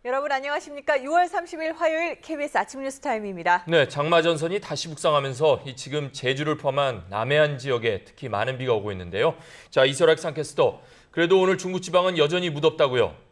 여러분 안녕하십니까? 6월 30일 화요일 KBS 아침 뉴스 타임입니다. 네, 장마 전선이 다시 북상하면서 지금 제주를 포함한 남해안 지역에 특히 많은 비가 오고 있는데요. 자, 이설학 상캐스터, 그래도 오늘 중부지방은 여전히 무덥다고요?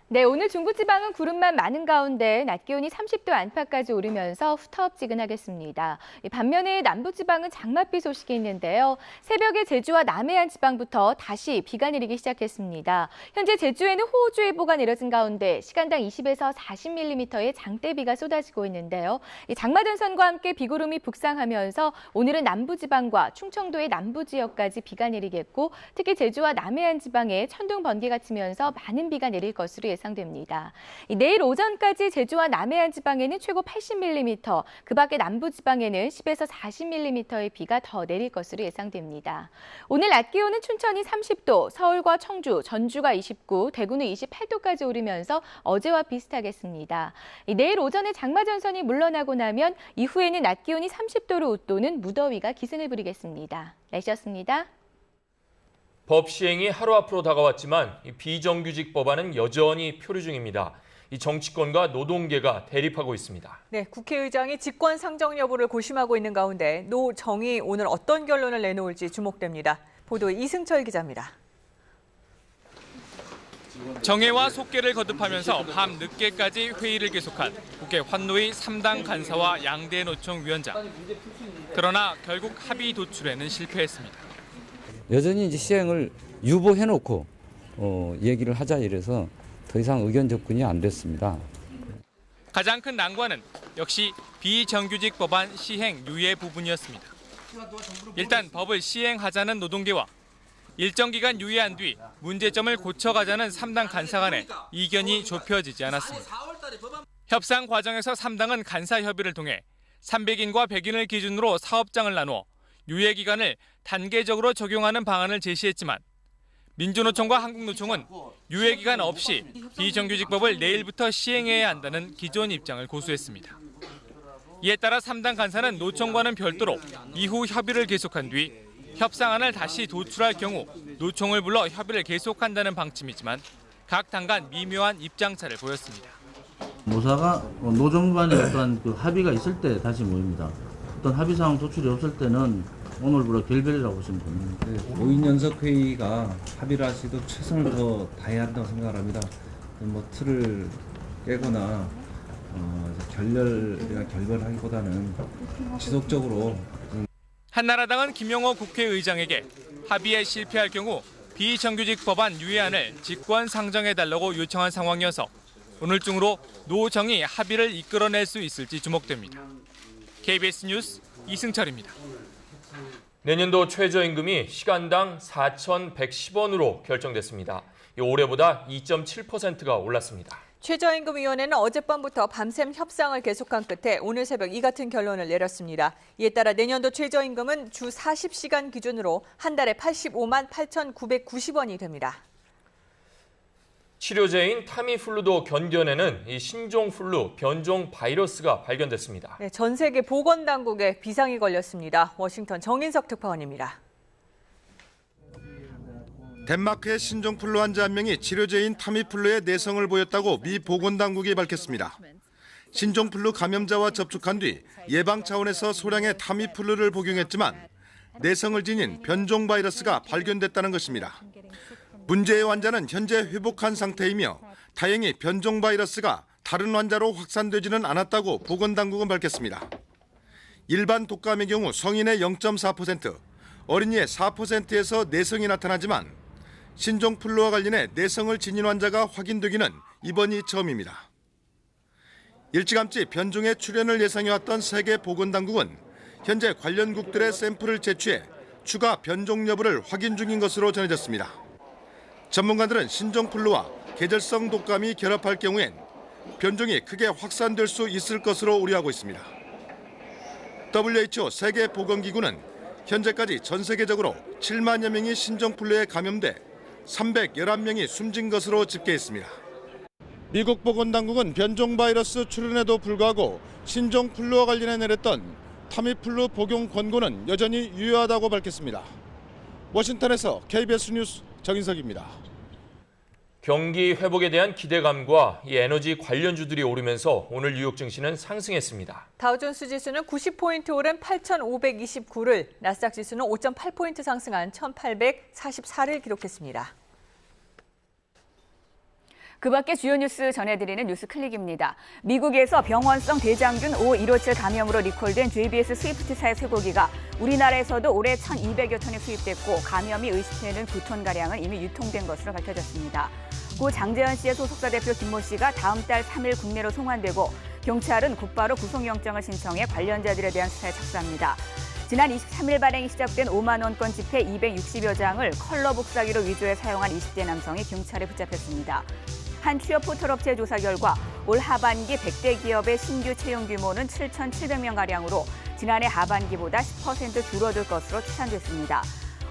네, 오늘 중부지방은 구름만 많은 가운데 낮 기온이 30도 안팎까지 오르면서 후텁지근하겠습니다. 반면에 남부지방은 장맛비 소식이 있는데요. 새벽에 제주와 남해안 지방부터 다시 비가 내리기 시작했습니다. 현재 제주에는 호우주의보가 내려진 가운데 시간당 20에서 40mm의 장대비가 쏟아지고 있는데요. 장마전선과 함께 비구름이 북상하면서 오늘은 남부지방과 충청도의 남부 지역까지 비가 내리겠고 특히 제주와 남해안 지방에 천둥 번개가 치면서 많은 비가 내릴 것으로 예상됩니다. 내일 오전까지 제주와 남해안 지방에는 최고 80mm, 그 밖에 남부지방에는 10에서 40mm의 비가 더 내릴 것으로 예상됩니다. 오늘 낮 기온은 춘천이 30도, 서울과 청주, 전주가 29, 대구는 28도까지 오르면서 어제와 비슷하겠습니다. 내일 오전에 장마전선이 물러나고 나면 이후에는 낮 기온이 30도를 웃도는 무더위가 기승을 부리겠습니다. 날씨였습니다. 법 시행이 하루 앞으로 다가왔지만 비정규직 법안은 여전히 표류 중입니다. 이 정치권과 노동계가 대립하고 있습니다. 네, 국회의장이 직권 상정 여부를 고심하고 있는 가운데 노정이 오늘 어떤 결론을 내놓을지 주목됩니다. 보도에 이승철 기자입니다. 정해와 속개를 거듭하면서 밤 늦게까지 회의를 계속한 국회 환노위 3당 간사와 양대 노총 위원장. 그러나 결국 합의 도출에는 실패했습니다. 여전히 이제 시행을 유보해놓고 얘기를 하자 이래서 더 이상 의견 접근이 안 됐습니다. 가장 큰 난관은 역시 비정규직 법안 시행 유예 부분이었습니다. 일단 법을 시행하자는 노동계와 일정 기간 유예한 뒤 문제점을 고쳐가자는 3당 간사 간에 이견이 좁혀지지 않았습니다. 협상 과정에서 3당은 간사 협의를 통해 300인과 100인을 기준으로 사업장을 나누어 유예 기간을 단계적으로 적용하는 방안을 제시했지만 민주노총과 한국노총은 유예 기간 없이 비정규직법을 내일부터 시행해야 한다는 기존 입장을 고수했습니다. 이에 따라 3당 간사는 노총과는 별도로 이후 협의를 계속한 뒤 협상안을 다시 도출할 경우 노총을 불러 협의를 계속한다는 방침이지만 각 당 간 미묘한 입장차를 보였습니다. 노사가 노정 간에 어떤 그 합의가 있을 때 다시 모입니다. 어떤 합의 사항 도출이 없을 때는 오늘부로 결별이라고 보시면 됩니다. 5인 연석 회의가 합의를 하시도 최선을 더 다해야 한다고 생각합니다. 뭐 틀을 깨거나 결별하기보다는 지속적으로. 한나라당은 김영호 국회의장에게 합의에 실패할 경우 비정규직 법안 유예안을 직권 상정해달라고 요청한 상황이어서 오늘 중으로 노정이 합의를 이끌어낼 수 있을지 주목됩니다. KBS 뉴스 이승철입니다. 내년도 최저임금이 시간당 4,110원으로 결정됐습니다. 올해보다 2.7%가 올랐습니다. 최저임금위원회는 어젯밤부터 밤샘 협상을 계속한 끝에 오늘 새벽 이 같은 결론을 내렸습니다. 이에 따라 내년도 최저임금은 주 40시간 기준으로 한 달에 85만 8,990원이 됩니다. 치료제인 타미플루도 견뎌내는 이 신종플루 변종 바이러스가 발견됐습니다. 네, 전 세계 보건당국에 비상이 걸렸습니다. 워싱턴 정인석 특파원입니다. 덴마크의 신종플루 환자 한 명이 치료제인 타미플루에 내성을 보였다고 미 보건당국이 밝혔습니다. 신종플루 감염자와 접촉한 뒤 예방 차원에서 소량의 타미플루를 복용했지만 내성을 지닌 변종 바이러스가 발견됐다는 것입니다. 문제의 환자는 현재 회복한 상태이며 다행히 변종 바이러스가 다른 환자로 확산되지는 않았다고 보건당국은 밝혔습니다. 일반 독감의 경우 성인의 0.4%, 어린이의 4%에서 내성이 나타나지만 신종플루와 관련해 내성을 지닌 환자가 확인되기는 이번이 처음입니다. 일찌감치 변종의 출현을 예상해왔던 세계보건당국은 현재 관련국들의 샘플을 채취해 추가 변종 여부를 확인 중인 것으로 전해졌습니다. 전문가들은 신종플루와 계절성 독감이 결합할 경우엔 변종이 크게 확산될 수 있을 것으로 우려하고 있습니다. WHO 세계보건기구는 현재까지 전 세계적으로 7만여 명이 신종플루에 감염돼 311명이 숨진 것으로 집계했습니다. 미국 보건당국은 변종 바이러스 출현에도 불구하고 신종플루와 관련해 내렸던 타미플루 복용 권고는 여전히 유효하다고 밝혔습니다. 워싱턴에서 KBS 뉴스 정인석입니다. 경기 회복에 대한 기대감과 이 에너지 관련주들이 오르면서 오늘 뉴욕 증시는 상승했습니다. 다우존스 지수는 90포인트 오른 8,529를, 나스닥 지수는 5.8포인트 상승한 1,844를 기록했습니다. 그 밖에 주요 뉴스 전해드리는 뉴스클릭입니다. 미국에서 병원성 대장균 O157 감염으로 리콜된 JBS 스위프트사의 쇠고기가 우리나라에서도 올해 1,200여 톤이 수입됐고 감염이 의심되는 9톤가량은 이미 유통된 것으로 밝혀졌습니다. 고 장재현 씨의 소속사 대표 김모 씨가 다음 달 3일 국내로 송환되고 경찰은 곧바로 구속영장을 신청해 관련자들에 대한 수사에 착수합니다. 지난 23일 발행이 시작된 5만 원권 지폐 260여 장을 컬러 복사기로 위조해 사용한 20대 남성이 경찰에 붙잡혔습니다. 한 취업 포털업체 조사 결과 올 하반기 100대 기업의 신규 채용 규모는 7,700명가량으로 지난해 하반기보다 10% 줄어들 것으로 추산됐습니다.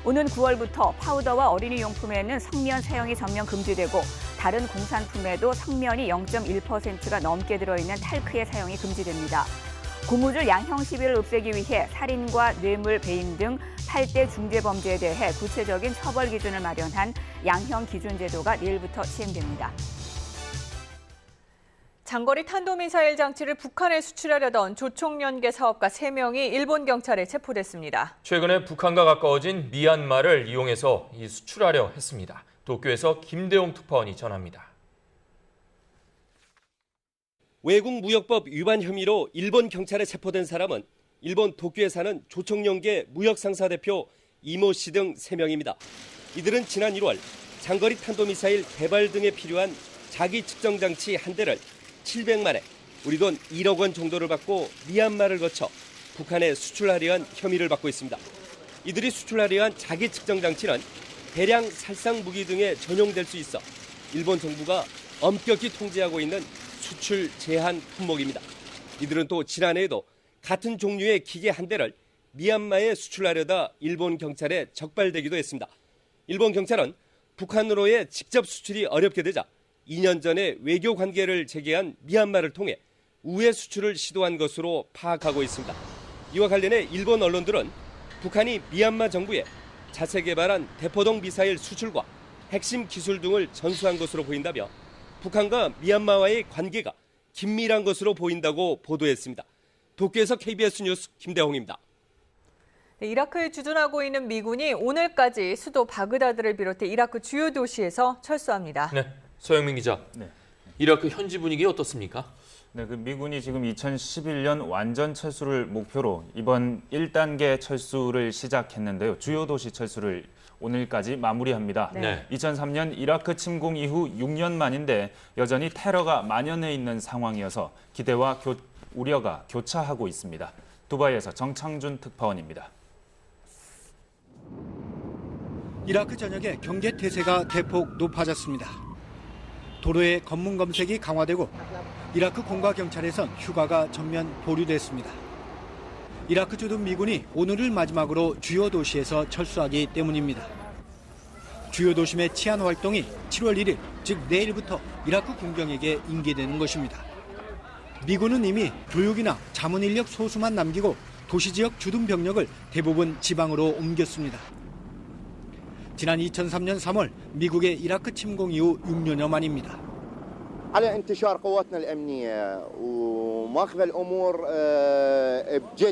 오는 9월부터 파우더와 어린이용품에는 성면 사용이 전면 금지되고 다른 공산품에도 성면이 0.1%가 넘게 들어있는 탈크의 사용이 금지됩니다. 고무줄 양형 시비를 없애기 위해 살인과 뇌물, 배임 등 8대 중대범죄에 대해 구체적인 처벌 기준을 마련한 양형 기준 제도가 내일부터 시행됩니다. 장거리 탄도미사일 장치를 북한에 수출하려던 조총연계 사업가 3명이 일본 경찰에 체포됐습니다. 최근에 북한과 가까워진 미얀마를 이용해서 수출하려 했습니다. 도쿄에서 김대용 특파원이 전합니다. 외국무역법 위반 혐의로 일본 경찰에 체포된 사람은 일본 도쿄에 사는 조총연계 무역상사 대표 이모 씨 등 3명입니다. 이들은 지난 1월 장거리 탄도미사일 개발 등에 필요한 자기 측정 장치 한 대를 700만에 우리 돈 1억 원 정도를 받고 미얀마를 거쳐 북한에 수출하려 한 혐의를 받고 있습니다. 이들이 수출하려 한 자기 측정 장치는 대량 살상 무기 등에 전용될 수 있어 일본 정부가 엄격히 통제하고 있는 수출 제한 품목입니다. 이들은 또 지난해에도 같은 종류의 기계 한 대를 미얀마에 수출하려다 일본 경찰에 적발되기도 했습니다. 일본 경찰은 북한으로의 직접 수출이 어렵게 되자 2년 전에 외교 관계를 재개한 미얀마를 통해 우회 수출을 시도한 것으로 파악하고 있습니다. 이와 관련해 일본 언론들은 북한이 미얀마 정부에 자체 개발한 대포동 미사일 수출과 핵심 기술 등을 전수한 것으로 보인다며 북한과 미얀마와의 관계가 긴밀한 것으로 보인다고 보도했습니다. 도쿄에서 KBS 뉴스 김대홍입니다. 이라크에 주둔하고 있는 미군이 오늘까지 수도 바그다드를 비롯해 이라크 주요 도시에서 철수합니다. 네, 서영민 기자. 네. 이라크 현지 분위기 어떻습니까? 네, 그 미군이 지금 2011년 완전 철수를 목표로 이번 1단계 철수를 시작했는데요. 주요 도시 철수를 오늘까지 마무리합니다. 네. 2003년 이라크 침공 이후 6년 만인데 여전히 테러가 만연해 있는 상황이어서 기대와 우려가 교차하고 있습니다. 두바이에서 정창준 특파원입니다. 이라크 전역에 경계 태세가 대폭 높아졌습니다. 도로의 검문 검색이 강화되고 이라크 공과 경찰에선 휴가가 전면 보류됐습니다. 이라크 주둔 미군이 오늘을 마지막으로 주요 도시에서 철수하기 때문입니다. 주요 도심의 치안 활동이 7월 1일, 즉 내일부터 이라크 군경에게 인계되는 것입니다. 미군은 이미 교육이나 자문 인력 소수만 남기고 도시 지역 주둔 병력을 대부분 지방으로 옮겼습니다. 지난 2003년 3월 미국의 이라크 침공 이후 6년여 만입니다. على انتشار قواتنا الأمنية وماخذ الأمور بجد